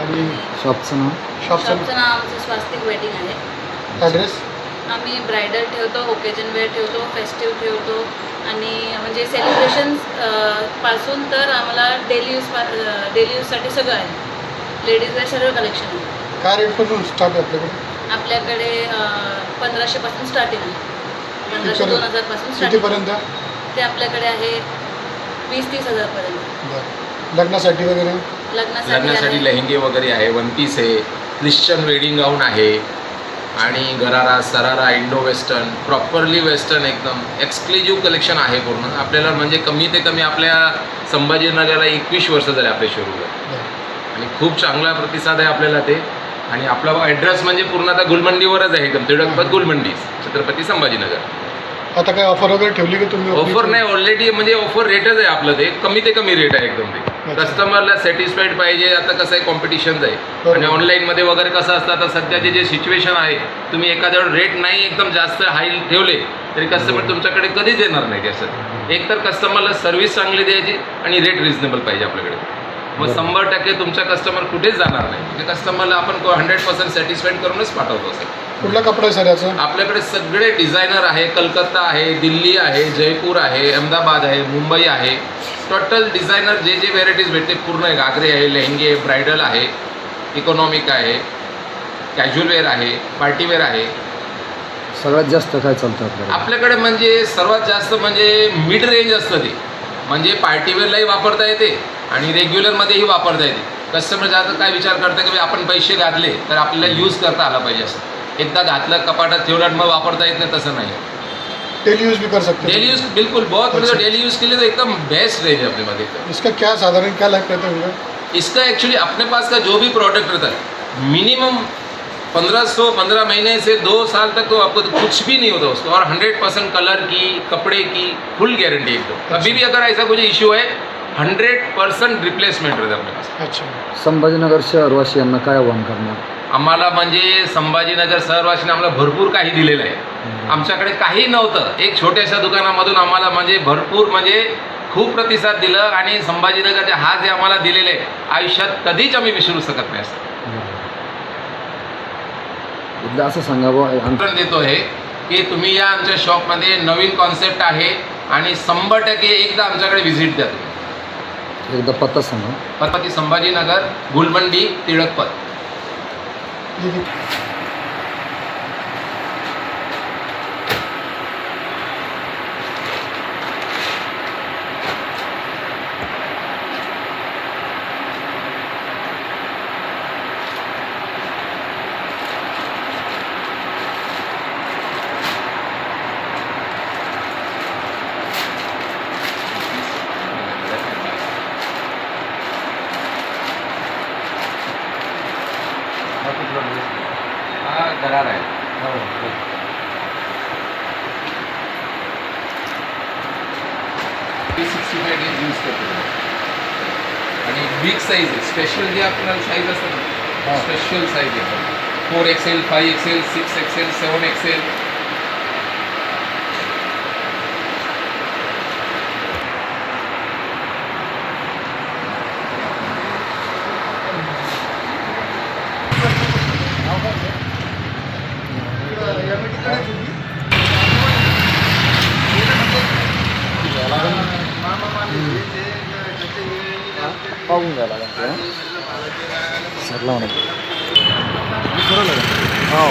आणि शॉपचं नाव? शॉपचं नाव आमचं स्वास्तिक वेडिंग आहे. ॲड्रेस? आम्ही ब्रायडल ठेवतो, ओकेजन वेअर ठेवतो, फेस्टिव्ह ठेवतो आणि म्हणजे सेलिब्रेशन्स पासून तर आम्हाला डेली यूजसाठी सगळं आहे. लेडीज वेअर सर्व कलेक्शन आहे. काय रेटपासून स्टार्ट आहे आपल्याकडे? आपल्याकडे 1500 पासून स्टार्टिंग आहे. 1500-2000 पासून कितीपर्यंत? ते आपल्याकडे आहे 20-30 हजारपर्यंत. बरं. लग्नासाठी वगैरे? लग्नासाठी लेहंगे वगैरे आहे, वन पीस आहे, ख्रिश्चन वेडिंग गाऊन आहे आणि गरारा, सरारा, इंडो वेस्टर्न, प्रॉपरली वेस्टर्न, एकदम एक्सक्लुझिव्ह कलेक्शन आहे पूर्ण. आपल्याला म्हणजे कमी ते कमी आपल्या संभाजीनगरला 21 वर्ष झाले आपल्या शोरूमला आणि खूप चांगला प्रतिसाद आहे आपल्याला ते. आणि आपला ॲड्रेस म्हणजे पूर्ण आता गुलमंडीवरच आहे, एकदम तिळकपत गुलमंडी, छत्रपती संभाजीनगर. आता काय ऑफर वगैरे ठेवली की तुम्ही? ऑफर नाही, ऑलरेडी म्हणजे ऑफर रेटच आहे आपलं, ते कमी ते कमी रेट आहे एकदम. ते कस्टमरला सॅटिस्फाईड पाहिजे. आता कसं आहे, कॉम्पिटिशनच आहे आणि ऑनलाईनमध्ये वगैरे कसं असतं, आता सध्याचे जे सिच्युएशन आहे, तुम्ही एखाद्यावर रेट नाही एकदम जास्त हाय ठेवले तरी कस्टमर तुमच्याकडे कधीच येणार नाही. त्यासाठी एक तर कस्टमरला सर्व्हिस चांगली द्यायची आणि रेट रिजनेबल पाहिजे आपल्याकडे. मग 100% तुमचा कस्टमर कुठेच जाणार नाही. म्हणजे कस्टमरला आपण 100% सॅटिस्फाईड करूनच पाठवतो. सर कुठला कपडा आहे सर याचा? आपल्याकडे सगळे डिझायनर आहे. कलकत्ता आहे, दिल्ली आहे, जयपूर आहे, अहमदाबाद आहे, मुंबई आहे. टोटल डिझायनर जे जे व्हेरायटीज भेटते पूर्ण आहे. घागरे आहे, लेहंगे, ब्रायडल आहे, इकॉनॉमिक आहे, कॅज्युअल वेअर आहे, पार्टीवेअर आहे. सगळ्यात जास्त काय चालतं आपल्याकडे? आपल्याकडे म्हणजे सर्वात जास्त म्हणजे मिड रेंज असतं ते. म्हणजे पार्टीवेअरलाही वापरता येते आणि रेग्युलरमध्येही वापरता येते. कस्टमर जास्त काय विचार करतं की आपण पैसे घातले तर आपल्याला यूज करता आला पाहिजे. असं एकदा घातलं, कपाटात ठेवलं, मग वापरता येत नाही, तसं नाही. डेली यूज भी कर सकते हैं? डेली यूज बिल्कुल, बहुत मतलब डेली यूज़ के लिए तो एकदम बेस्ट रेंज है अपने पास एकदम. इसका क्या साधारण क्या लाइफ रहता है? इसका एक्चुअली अपने पास का जो भी प्रोडक्ट रहता है मिनिमम 15 महीने से 2 साल तक तो आपको कुछ भी नहीं होता उसको. और 100% कलर की, कपड़े की फुल गारंटी एकदम. अभी भी अगर ऐसा कुछ इश्यू है 100% रिप्लेसमेंट रहता है अपने पास. अच्छा. संभाजीनगर शहरवासियांना काय आव्हान करणार? आम्हाला म्हणजे संभाजीनगर शहरवासीने आम्हाला भरपूर काही दिलेलं आहे. आमच्याकडे काही नव्हतं. एक छोट्याशा दुकानामधून आम्हाला म्हणजे भरपूर म्हणजे खूप प्रतिसाद दिलं आणि संभाजीनगरचे हा जे आम्हाला दिलेले आहे आयुष्यात कधीच आम्ही विसरू शकत नाही. एकदा असं सांगावं आमंत्रण देतो आहे की तुम्ही या आमच्या शॉपमध्ये. नवीन कॉन्सेप्ट आहे आणि 100% एकदा आमच्याकडे व्हिजिट द्या तुम्ही. एकदा पत्ता सांगा. छत्रपती संभाजीनगर, गुलमंडी, टिळकपत. हा गरारा आहे. 365 डेज यूज करतो आणि बिग साईज आहे. स्पेशल जे आपल्याला साईज असतं ना, स्पेशल साईज आहे. 4XL, 5XL, 6XL, 7XL. पाहून घ्यायला लागेल सरला म्हणा. हो.